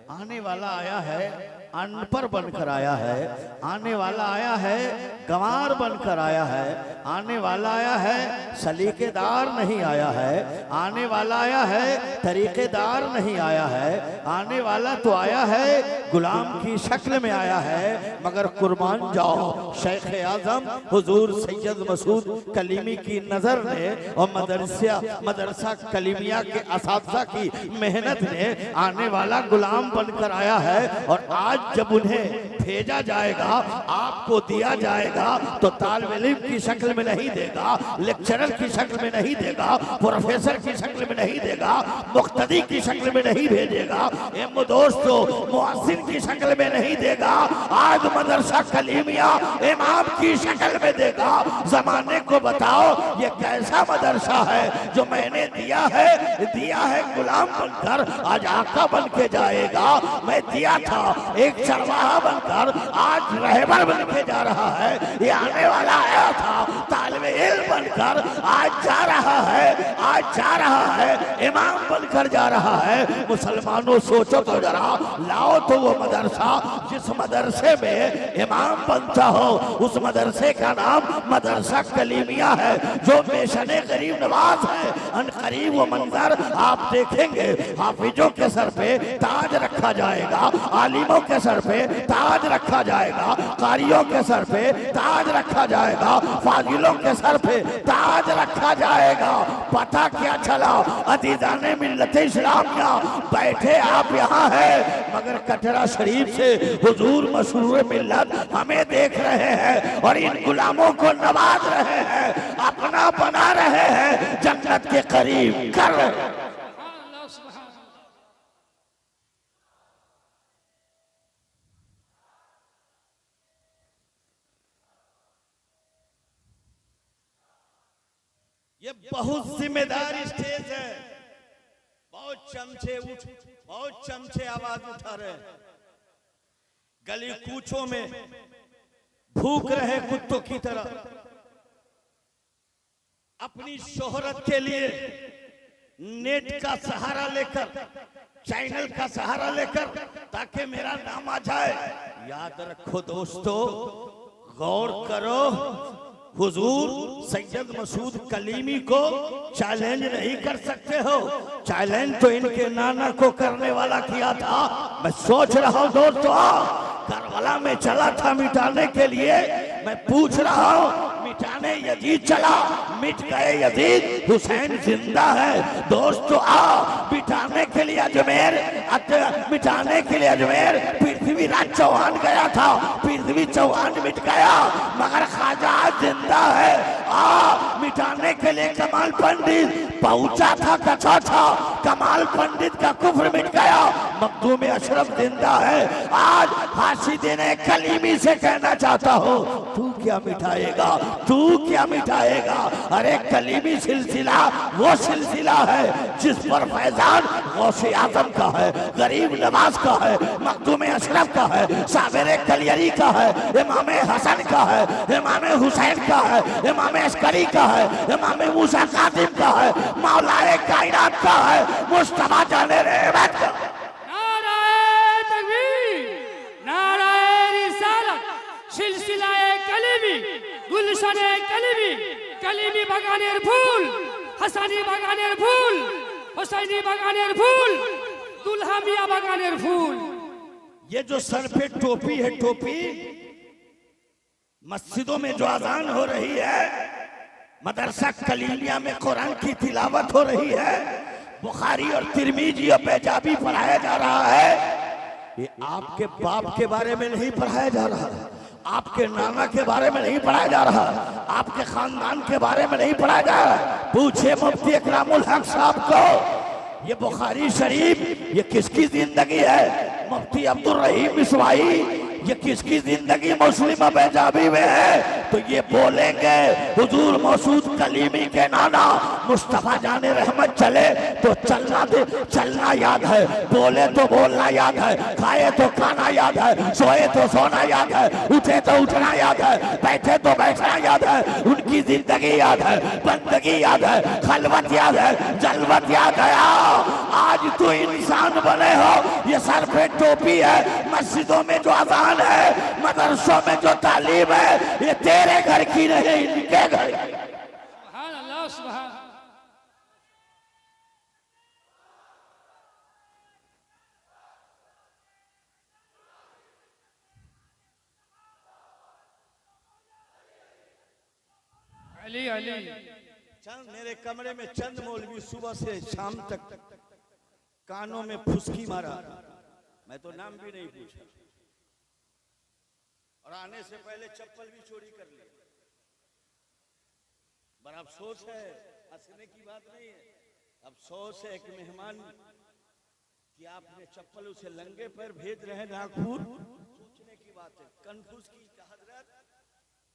आने वाला आया है अनपढ़ बनकर आया है, आने वाला आया है गंवार बनकर आया है, आने वाला आया है सलीकेदार नहीं आया है, आने वाला आया है तरीकेदार नहीं आया है, आने वाला तो आया है गुलाम की शक्ल में आया है। मगर कुर्बान जाओ शेख आजम हुजूर सैयद मसूद कलीमी की नजर ने और मदरसा कलीमिया के असातिज़ा की मेहनत ने आने वाला गुलाम बनकर आया है। और आज जब उन्हें भेजा जाएगा, आपको दिया जाएगा, तो तालिब इल्म की शक्ल में नहीं देगा, लेक्चरर की शक्ल में नहीं देगा, प्रोफेसर की शक्ल में नहीं देगा, मुक्तदी की शक्ल में नहीं भेजेगा, दोस्तों मुअज्जिन की शक्ल में नहीं देगा, आज मदरसा कलीमिया इमाम की शक्ल में देगा। जमाने को बताओ ये कैसा मदरसा है जो मैंने दिया है गुलाम बनकर, आज आका बन के जाएगा। मैं दिया था एक चरवाहा बनकर, आज रहबर बन के जा रहा है। ये आने वाला आया था तालिब इल्म बनकर, आज जा रहा है इमाम बनकर जा रहा है। मुसलमानों सोचो तो जरा, लाओ तो वो मदरसा जिस मदरसे में इमाम बनता हो, उस मदरसे का नाम मदरसा कलीमिया है जो मिशने गरीब नवाज है। अनकरीब वो मंजर आप देखेंगे, हाफिजों के सर पे ताज रखा जाएगा, आलिमों के सर पे ताज रखा जाएगा, कारियों के सर पे ताज रखा जाएगा, फाजिलों के सर पे ताज रखा जाएगा। पता क्या चला अजीज़ाने मिल्लत इस्लामिया, बैठे आप यहाँ है मगर कटरा शरीफ से हुजूर मशहूर मिल्लत हमें देख रहे हैं और इन गुलामों को नवाज रहे हैं, अपना बना रहे हैं, जन्नत के करीब कर रहे हैं। ये बहुत जिम्मेदार स्टेज है, बहुत चमचे आवाज उठा रहे, गली कूचों में भूख रहे कुत्तों की तरह, अपनी शोहरत के लिए नेट का सहारा लेकर, चैनल का सहारा लेकर, ताकि मेरा नाम आ जाए। याद रखो दोस्तों, गौर करो, हुजूर सैयद मसूद कलीमी को चैलेंज नहीं कर सकते हो। चैलेंज तो इनके नाना को करने वाला किया था। मैं सोच रहा हूँ दोस्तों, करबला में चला था मिटाने के लिए, मैं पूछ रहा हूँ मिटाने यजीद चला, मिट गए यजीद, हुसैन जिंदा है। दोस्तों मिटाने के लिए अजमेर, मिटाने के लिए अजमेर पृथ्वीराज चौहान गया था, पृथ्वी चौहान मिट गया मगर ख्वाजा जिंदा है। मिटाने के लिए कमाल पंडित पहुंचा था, कचा था, कमाल पंडित का कुफ्र मिट गया, मखदूम अशरफ जिंदा है। आज हाशिदीन कलीमी से कहना चाहता हूँ, तू क्या मिटाएगा, तू क्या मिटाएगा? अरे कलीमी सिलसिला वो सिलसिला है जिस पर फैजान गौसे आजम का है, गरीब नवाज का है, मखदूम अशरफ का है, साबिर कलियरी का है, इमाम हसन का है, इमाम हुसैन का है, इमाम अस्करी का है, इमाम मूसा कासिम का है, मौलाए कायनात का है, मुस्तफा जाने रहमत का। नाराए तकबीर, नाराए रिसालत, सिलसिलाए कलीमी, गुलशने कलीमी, कलीमी बागानेर फूल, हसानी बागानेर फूल, हुसैनी बागानेर फूल, दुल्हा मियां बागानेर फूल। ये जो सर पे टोपी है, टोपी मस्जिदों में जो अजान हो रही है, मदरसा कलीमिया में कुरान की तिलावत हो रही है, बुखारी और तिरमिजी और पंजाबी पढ़ाया जा रहा है, ये आपके बाप के बारे में नहीं पढ़ाया जा रहा, आपके नाना के बारे में नहीं पढ़ाया जा रहा, आपके खानदान के बारे में नहीं पढ़ाया जा रहा। पूछे मुफ्ती इकरामुल हक साहब को, ये बुखारी शरीफ ये किसकी जिंदगी है? मुफ्ती अब्दुल रहीम मिसवाई ये किसकी जिंदगी मुस्लिम पंजाबी में है? तो ये बोलेंगे हुजूर मसूद कलीमी के नाना मुस्तफा जाने रहमत चले तो चलना याद है, बोले तो बोलना याद है, खाए तो खाना याद है, सोए तो सोना याद है, उठे तो उठना याद है, बैठे तो बैठना याद है। उनकी जिंदगी याद है, बंदगी याद है, खलवत याद है, जलवत याद है। आज तो इंसान बने हो, ये सर पे टोपी है, मस्जिदों में जो अजान है, मदरसों में जो तालीम है, ये तेरे घर की नहीं, इनके घर की। सुभान अल्लाह, सुभान। अली अली। चंद मेरे कमरे में चंद मौलवी सुबह से शाम तक कानों में फुसकी मारा, मैं तो नाम भी नहीं पूछा, और आने से पहले चप्पल भी चोरी कर ली। बड़ा अफसोस है, हंसने की बात नहीं है, अफसोस है एक मेहमान कि आपने चप्पल उसे लंगे पैर भेज रहे हैं नागपुर। सोचने की बात है। कन्फ्यूज की हजरत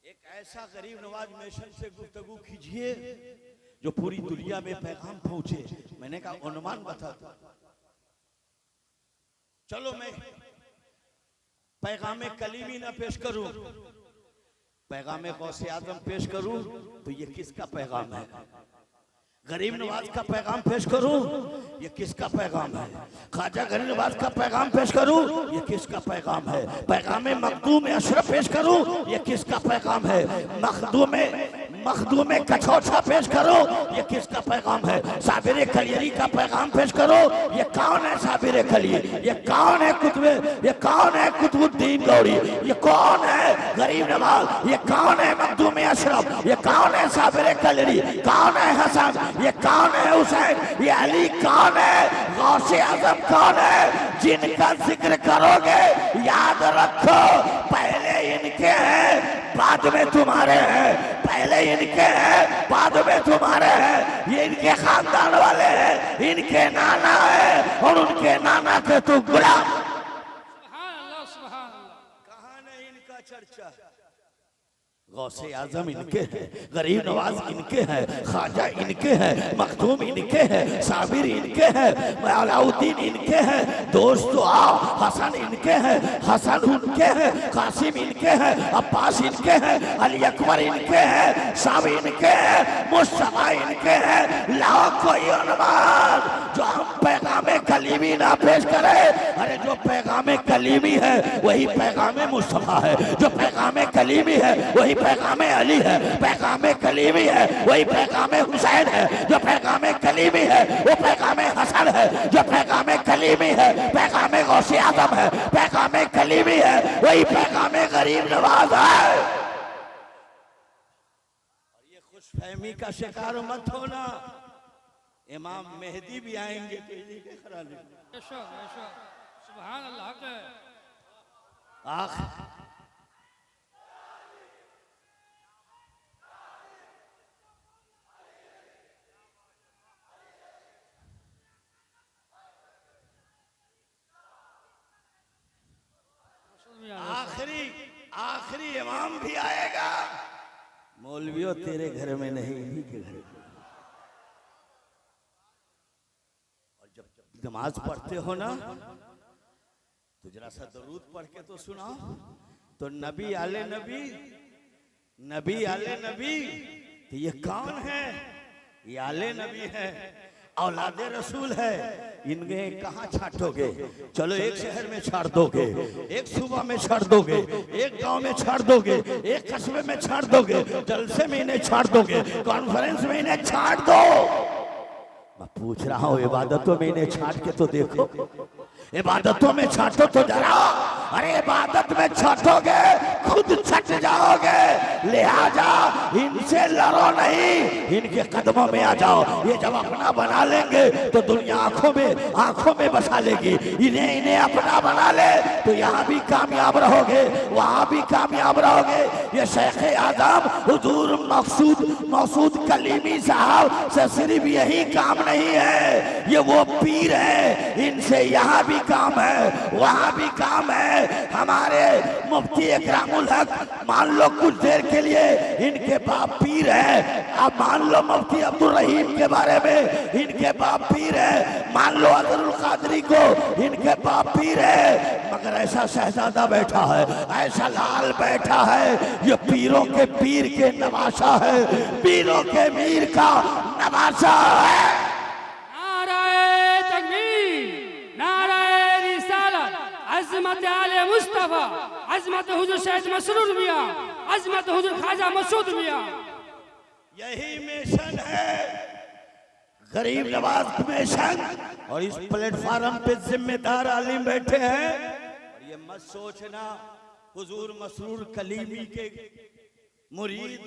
एक ऐसा गरीब नवाज मिशन से गुफ्तगू कीजिए जो पूरी दुनिया में पैगाम पहुंचे। मैंने कहा अनुमान बता दो। चलो मैं पैगाम कलीमी ना पेश करूं, पैगाम गौसे आजम पेश करूं तो ये किसका पैगाम है? गरीब नवाज का पैगाम पेश करूं, ये किसका पैगाम है? ख्वाजा गरीब नवाज का पैगाम पेश करूं, ये किसका पैगाम है? पैगाम मखदूम अशरफ पेश करूं, ये किसका पैगाम है? मखदूम कछोछा पेश करो, ये किसका पैगाम है? साबिर खलियरी का पैगाम पेश करो, ये कौन है साबिर खलियरी? ये कौन है कुतुबुद्दीन गौरी? ये कौन है गरीब नवाज? ये कौन है मखदूम अशरफ? ये कौन है साबिर खलियरी? कौन है हसन? ये कौन है हुसैन? ये अली कौन है? गौसे आजम कौन है? जिनका जिक्र करोगे याद रखो पहले इनके हैं बाद में तुम्हारे हैं, पहले इनके हैं बाद में तुम्हारे हैं। ये इनके खानदान वाले हैं, इनके नाना है और उनके नाना के तो गुलाम। सुभान अल्लाह, सुभान अल्लाह। कहां है इनका चर्चा? गौसे आजम इनके हैं, गरीब नवाज इनके हैं, ख्वाजा इनके हैं, मखदूम इनके हैं, साबिर इनके हैं, अलाउद्दीन इनके हैं। दोस्तों आओ, हसन इनके हैं, हसन उनके हैं, कासिम इनके हैं, अब्बास इनके हैं, अली अकबर इनके हैं, सब इनके हैं, मुस्तफा इनके हैं। लाओ कोई अनुमान जो हम पैगाम कलीमी ना पेश करें। अरे जो पैगाम कलीमी है वही पैगाम मुस्तफा है, जो पैगाम कलीमी है वही पैगाम अली है, पैगाम कलीमी है वही पैगाम हुसैन है, जो पैगाम कलीमी है वो पैगाम हसन है, जो पैगाम कलीमी है पैगाम गौसे आजम है, पैगाम कलीमी है वही पैगाम गरीब नवाज है। और ये खुशफहमी का शिकार मत होना, इमाम मेहदी भी आएंगे तो इन्हीं के घराने। सुभान अल्लाह के आखिरी इमाम भी आएगा। मौलवियों तेरे घर में नहीं, इन्हीं के घर में। और जब नमाज पढ़ते हो ना तो जरा सा दरूद पढ़ के तो सुनाओ। तो नबी आले नबी, नबी आले नबी, तो ये कौन है? ये आले नबी है, औलादे रसूल है। इनके कहाँ छाटोगे? चलो एक शहर में छाड़ दोगे, एक सूबा में छाड़ दोगे, एक गांव में छाड़ दोगे, एक कस्बे में छाड़ दोगे, जलसे में इन्हें छाड़ दोगे, कॉन्फ्रेंस में इन्हें छाड़ दो। मैं पूछ रहा हूँ इबादतों में इन्हें छाट के तो देखो, इबादतों में छाटो तो जरा। अरे इबादत में छाटोगे खुद छट जाओगे, लिहाजा इनसे लड़ो नहीं, इनके कदमों में आ जाओ। ये जब अपना बना लेंगे तो दुनिया आंखों में बसा लेगी। इन्हें अपना बना ले तो यहाँ भी कामयाब रहोगे, वहाँ भी कामयाब रहोगे। ये शेख आजम हुजूर मकसूद कलीमी साहब से सिर्फ यही काम नहीं है, ये वो पीर है, इनसे यहाँ भी काम है, वहाँ भी काम है। हमारे मुफ्ती इकराम इकरामुल हक, मान लो कुछ देर के लिए इनके बाप पीर है। अब मान लो मुफ्ती अब्दुल रहीम के बारे में, इनके बाप पीर है। मान लो अजरुल कादरी को, इनके बाप पीर है। मगर ऐसा शहजादा बैठा है, ऐसा लाल बैठा है, ये पीरों के पीर के नवासा है, पीरों के मीर का नवासा है। नाराए तकबीर, नाराए रिसालत, अज़मत आले मुस्तफा, अज़मत हुजूर सैयद मसरूर मियां, अज़मत हुजूर ख्वाजा मसूद मियां। यही मिशन है, गरीब नवाज मिशन। और इस प्लेटफार्म पे जिम्मेदार आलिम बैठे हैं। और ये मत सोचना हुजूर मसरूर कलीमी के मुरीद,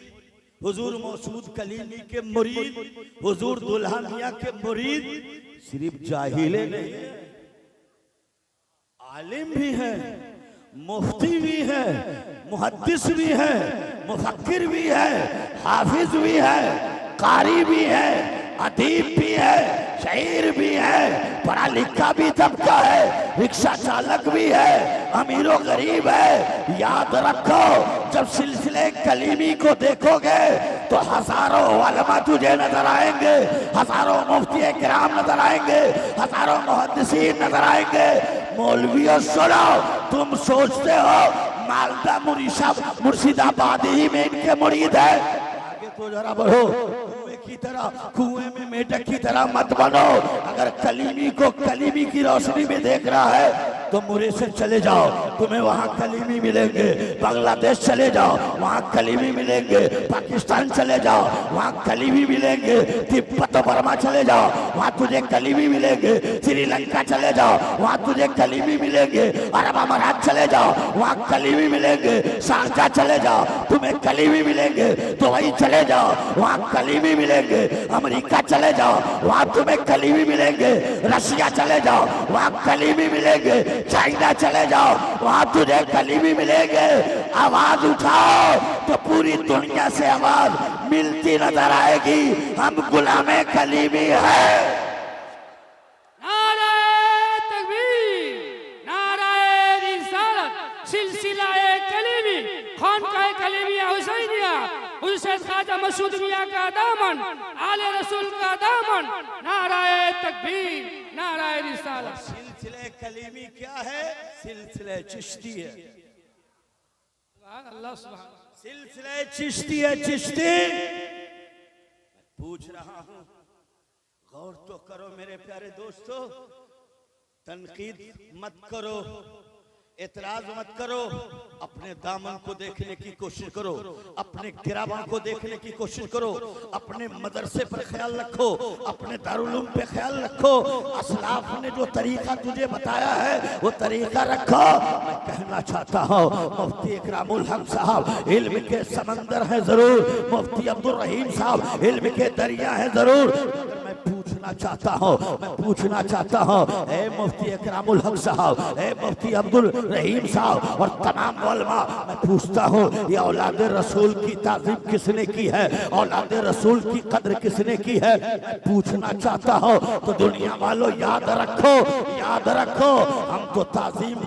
हुजूर मसूद कलीमी के मुरीद, हुजूर दुल्हा मियां के मुरीद सिर्फ जाहिले नहीं है, आलिम भी है, मुफ्ती भी है, मुहद्दिस भी है, मुफक्किर भी है, हाफिज भी है, कारी भी है, अदीब भी है, शायर भी है, पढ़ा लिखा भी तबका है, रिक्शा चालक भी है, अमीरो गरीब है। याद रखो, जब सिलसिले कलीमी को देखोगे तो हजारों उलमा तुझे नजर आएंगे, हजारों मुफ्ती किराम नजर आएंगे, हजारों मुहद्दिसीन नजर आएंगे। मौलवियों सुनो, तुम सोचते हो मालदा मुर्शिदाबाद ही में इनके मुरीद है। आगे तो जरा बढ़ो, कुएं की तरह, कुएं में मेढक की तरह मत बनो। अगर कलीमी को कलीमी की रोशनी में देख रहा है तो मुरे से चले जाओ, तुम्हें वहाँ कलीमी मिलेंगे। बांग्लादेश चले जाओ, वहाँ कलीमी मिलेंगे। पाकिस्तान चले जाओ, वहाँ कलीमी मिलेंगे। तिब्बत बर्मा चले जाओ, वहाँ तुझे कलीमी मिलेंगे। श्रीलंका चले जाओ, वहाँ तुझे कलीमी मिलेंगे। अरब अमारात चले जाओ, वहाँ कलीमी मिलेंगे। शारजा चले जाओ, तुम्हें कलीमी मिलेंगे। दुबई चले जाओ, वहाँ कलीमी मिलेंगे। अमेरिका चले जाओ, वहाँ तुम्हें कलीमी मिलेंगे। रशिया चले जाओ, वहाँ कलीमी मिलेंगे। चाइना चले जाओ, वहां तुझे कलीमी मिलेंगे। आवाज उठाओ तो पूरी दुनिया से आवाज मिलती नजर आएगी, हम गुलामे कलीमी है। नाराए तकबीर, नाराए रिसालत, सिलसिलाए कलीमी, खानकाए कलीमिया हुसैनिया, हुजूर सैयद ख्वाजा मसूद मियां का दामन, आले रसूल का दामन। नाराए तकबीर, नाराए रिसालत। सिलसिले कलीमी क्या है? सिलसिले चिश्ती है। अल्लाह सुभान, सिलसिले चिश्ती है। चिश्ती पूछ रहा हूं, गौर तो करो मेरे प्यारे दोस्तों, तनकीद मत करो, एतराज मत करो, अपने दामन को देखने की कोशिश करो, अपने गिरावन को देखने की कोशिश करो, अपने मदरसे पर ख्याल रखो, अपने दारुल पे ख्याल रखो। असलाफ ने जो तरीका तुझे बताया है वो तरीका रखो। मैं कहना चाहता हूँ, मुफ्ती इकरामुल हक साहब इल्म के समंदर है जरूर, मुफ्ती अब्दुल रहीम साहब इल्म के दरिया है जरूर। मैं पूछना चाहता हूँ, मैं पूछना चाहता हूँ, ए मुफ्ती इकरामुल हक साहब, ए मुफ्ती अब्दुल रहीम साहब और तमाम उलमा, मैं पूछता हूँ, ये औलाद रसूल की ताज़ीम किसने की है? औलाद रसूल की कद्र किसने की है? मैं पूछना चाहता हूँ। तो दुनिया वालों याद रखो, याद रखो, हम तो ताज़ीम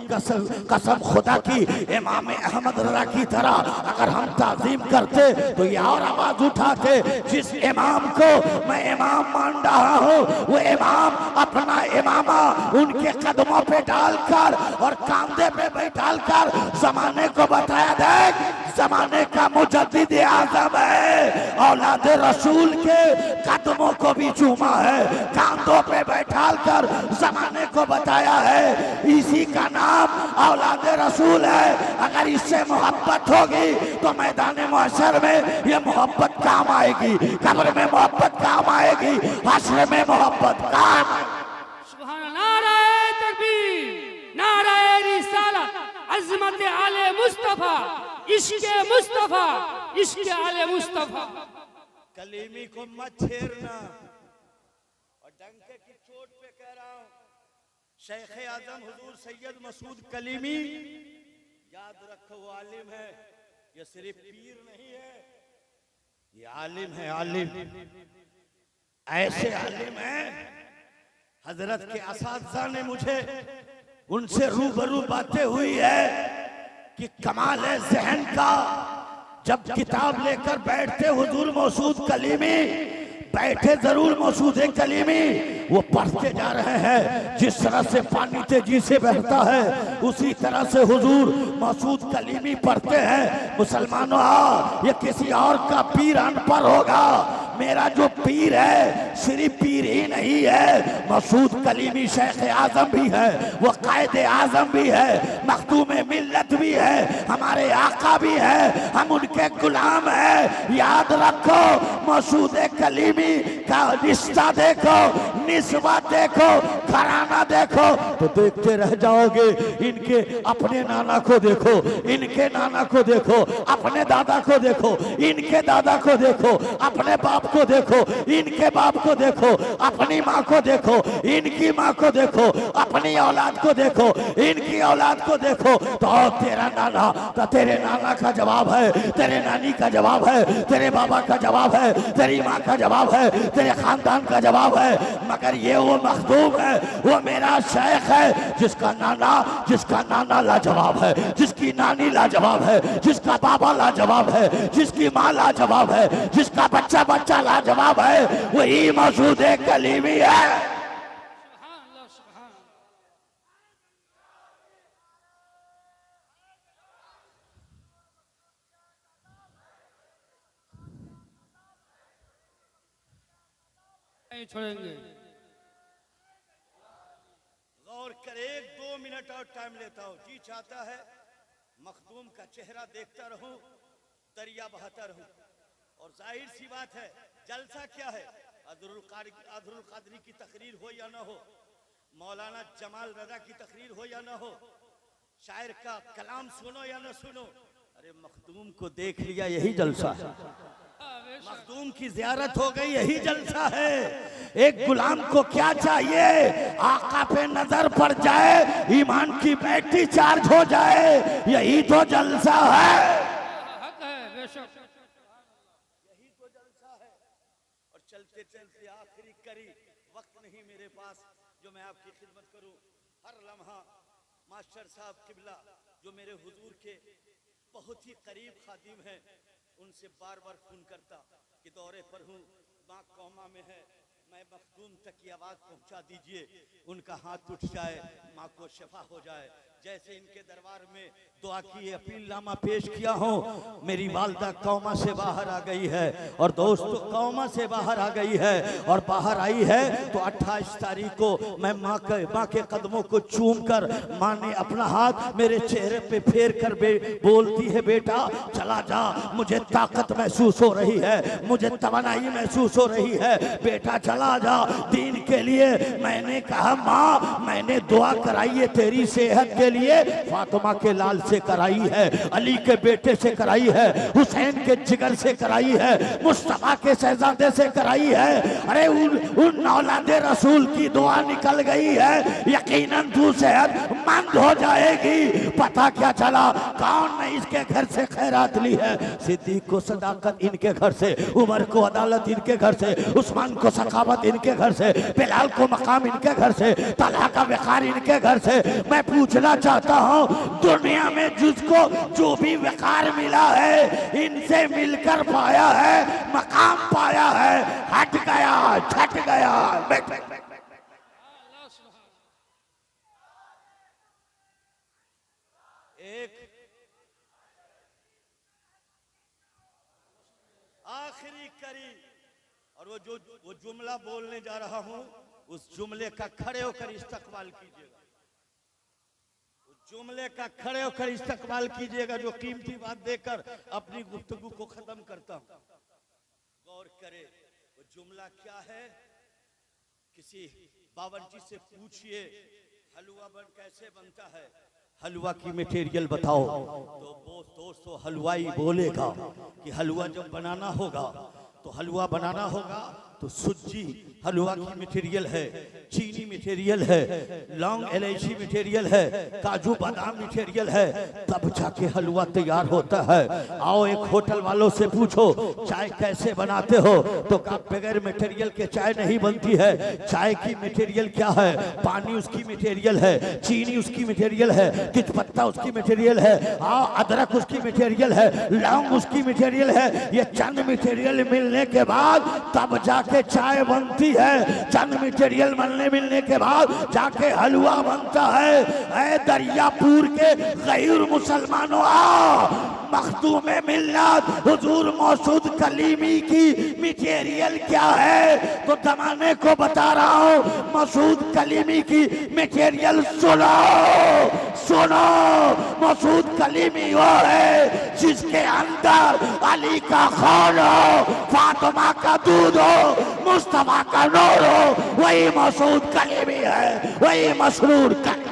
कसम खुदा की इमाम अहमद रज़ा की तरह अगर हम ताज़ीम करते तो ये और आवाज उठाते, जिस इमाम को मैं इमाम मान रहा हूँ वो इमाम अपना इमामा उनके कदमों पे डालकर और कांधे पे बैठालकर जमाने को बताया, देख जमाने का मुजद्दिद आज़म है, औलाद रसूल के कदमों को भी चूमा है, कांधों पे बैठालकर जमाने को बताया है। इसी का नाम औलाद रसूल है। अगर इससे मोहब्बत होगी तो मैदान महशर में ये मोहब्बत काम आएगी, कब्र में मोहब्बत काम आएगी, हश्र में मोहब्बत काम। सुभान अल्लाह। नाराए तकबीर, नाराए रिसालत, अज़मत आले मुस्तफा, इश्क़े मुस्तफा, इश्क़े आले मुस्तफा। कलीमी को मत छेड़ना, और डंके की चोट पे कह रहा हूं, शेख आजम हुजूर सैयद मसूद कलीमी, याद रखो वो आलिम है, ये सिर्फ पीर नहीं है, ये आलिम है। आलिम ऐसे आलिम है, हजरत के असातिज़ा ने मुझे उनसे रूबरू बातें हुई है कि कमाल है ज़हन का, जब किताब लेकर बैठते हुजूर मौसूद कलीमी, बैठे जरूर मौसूद कलीमी, वो पढ़ते जा रहे हैं। जिस तरह से पानी तेजी से बहता है उसी तरह से हुजूर मौसूद कलीमी पढ़ते हैं। मुसलमानों, ये किसी और का पीर अनपढ़ होगा, मेरा जो पीर है सिर्फ पीर ही नहीं है, मौसूद कलीमी शेख आजम भी है, वो कायद आजम भी है, मखदूम मिल्लत भी है, हमारे आका भी है, हम उनके गुलाम हैं। याद रखो मौसूद कलीमी का रिश्ता देखो, निस्बत देखो, घराना देखो तो देखते रह जाओगे। इनके अपने नाना को देखो, इनके नाना को देखो, अपने दादा को देखो, इनके दादा को देखो, अपने बाप को देखो, इनके बाप को देखो, अपनी माँ को देखो, इनकी माँ को देखो, अपनी औलाद को देखो, इनकी औलाद को देखो। तो तेरा नाना तो तेरे नाना का जवाब है, तेरे नानी का जवाब है, तेरे बाबा का जवाब है, तेरी माँ का जवाब है, तेरे खानदान का जवाब है। मगर ये वो मखदूम है, वो मेरा शेख है जिसका नाना लाजवाब है, जिसकी नानी लाजवाब है, जिसका बाबा लाजवाब है, जिसकी माँ लाजवाब है, जिसका बच्चा लाजवाब है, वही मौजूद कलीमी है। नहीं छोड़ेंगे। गौर करे, 2 मिनट और टाइम लेता हूँ। जी चाहता है मखदूम का चेहरा देखता रहूं, दरिया बहाता रहूं। और जाहिर सी बात है, जलसा क्या है? अदरुल कादरी की तकरीर हो या ना हो, मौलाना जमाल रजा की तकरीर हो या ना हो, शायर का कलाम सुनो या ना सुनो, अरे मखदूम को देख लिया यही जलसा है। मखदूम की ज़ियारत हो गई यही जलसा है। एक गुलाम को क्या चाहिए? आका पे नजर पड़ जाए, ईमान की बैटरी चार्ज हो जाए, यही तो जलसा है। यही तो जलसा है। और चलते चलते आखिरी करी, वक्त नहीं मेरे पास जो मैं आपकी खिदमत करूं। हर लम्हा मास्टर साहब किबला जो मेरे हुजूर के बहुत ही करीब खादिम हैं, उनसे बार बार फोन करता कि दौरे पर हूँ, माँ कौमा में है, मैं मखदूम तक की आवाज़ पहुँचा दीजिए, उनका हाथ उठ जाए, माँ को शफा हो जाए। जैसे इनके दरबार में दुआ की अपील नामा पेश किया हूँ, मेरी वालदा कौमा से बाहर आ गई है और दोस्तों कौमा से बाहर आ गई है और बाहर आई है तो 28 तारीख को मैं माँ के कदमों को चूम कर, माँ ने अपना हाथ मेरे चेहरे पे फेर कर बोलती है, बेटा चला जा, मुझे ताकत महसूस हो रही है, मुझे तवानाई महसूस हो रही है, बेटा चला जा दीन के लिए। मैंने कहा माँ, मैंने दुआ कराई है तेरी सेहत के लिए, फातिमा के लाल से कराई है, अली के बेटे से कराई है, हुसैन के जिगर से कराई है, मुस्तफा के शहजादे से कराई है। अरे उन औलादे रसूल की दुआ निकल गई है, यकीनन तू सेहतमंद हो जाएगी। पता क्या चला, कौन ने इसके घर से खैरात ली है? सिद्दीक को सदाकत इनके घर से, उमर को अदालत इनके घर से, उस्मान को सखावत इनके घर से, बिलाल को मकाम इनके घर से, तलहा का वक़ार इनके घर से। मैं पूछना चाहता हूँ, दुनिया में जिसको जो भी वक़ार मिला है इनसे मिलकर पाया है, मकाम पाया है, हट गया, छट गया। एक आखिरी करी, और वो जुमला बोलने जा रहा हूं, उस जुमले का खड़े होकर इस्तकबाल कीजिएगा, उस जुमले का खड़े होकर इस्तकबाल कीजिएगा जो कीमती बात देकर अपनी गुफ्तगू को खत्म करता हूं। गौर करे, वो जुमला क्या है? किसी बावर्ची से पूछिए हलवा कैसे बनता है, हलवा की मटेरियल बताओ, तो दोस्तों हलवाई बोलेगा कि हलवा जब बनाना होगा तो हलवा बनाना होगा तो सूजी हलवा की मटेरियल है, चीनी मटेरियल है, लौंग इलायची मटेरियल है, काजू बादाम मटेरियल है, तब जाके हलवा तैयार होता है। आओ एक होटल वालों से पूछो चाय कैसे बनाते हो, तो कहा बगैर मटेरियल के चाय नहीं बनती है। चाय की मटेरियल क्या है? पानी उसकी मटेरियल है, चीनी उसकी मटेरियल है, किच पत्ता उसकी मटेरियल है, अदरक उसकी मटेरियल है, लौंग उसकी मटेरियल है। ये चंद मटेरियल मिलने के बाद तब जाके चाय बनती है, चंद मटेरियल मिलने के बाद जाके हलवा बनता है। ऐ दरियापुर के गैर मुसलमानों, मखदूम मिल्लत हुजूर मौसूद कलीमी की मटेरियल क्या है? तो जमाने को बता रहा हूँ, मौसूद कलीमी की मटेरियल सुनो सुनो। मौसूद कलीमी वो है जिसके अंदर अली का खून हो, फातिमा का दूध हो, मुस्तफा का नूर हो, वही मौसूद कलीमी है, वही मसरूर कलीमी।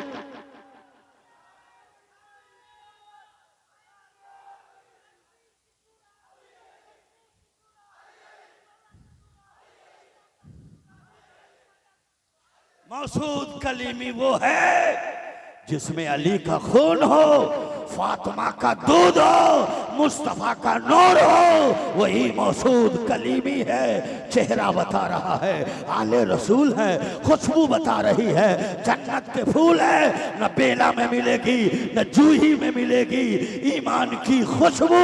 मौसूद कलीमी वो है जिसमें अली का खून हो, फातिमा का दूध हो, मुस्तफा का नूर हो, वही मौसूद कलीमी है। चेहरा बता रहा है आले रसूल है, खुशबू बता रही है जन्नत के फूल है। न बेला में मिलेगी न जूही में मिलेगी ईमान की खुशबू,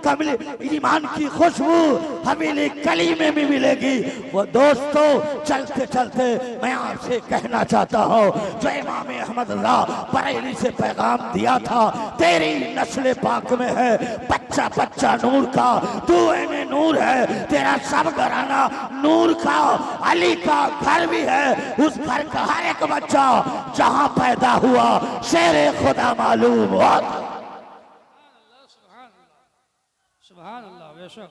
कमले ईमान की खुशबू हवेली कली में भी मिलेगी। वो दोस्तों चलते चलते मैं आपसे कहना चाहता हूँ, जो इमाम अहमद रज़ा बरेली से पैगाम दिया था, तेरी नस्ल पाक में है बच्चा बच्चा नूर का, तू एने नूर है, तेरा सब घराना नूर का। अली का घर भी है, उस घर का हर एक बच्चा जहाँ पैदा हुआ शेरे खुदा मालूम हुआ। सुभान अल्लाह बेशक।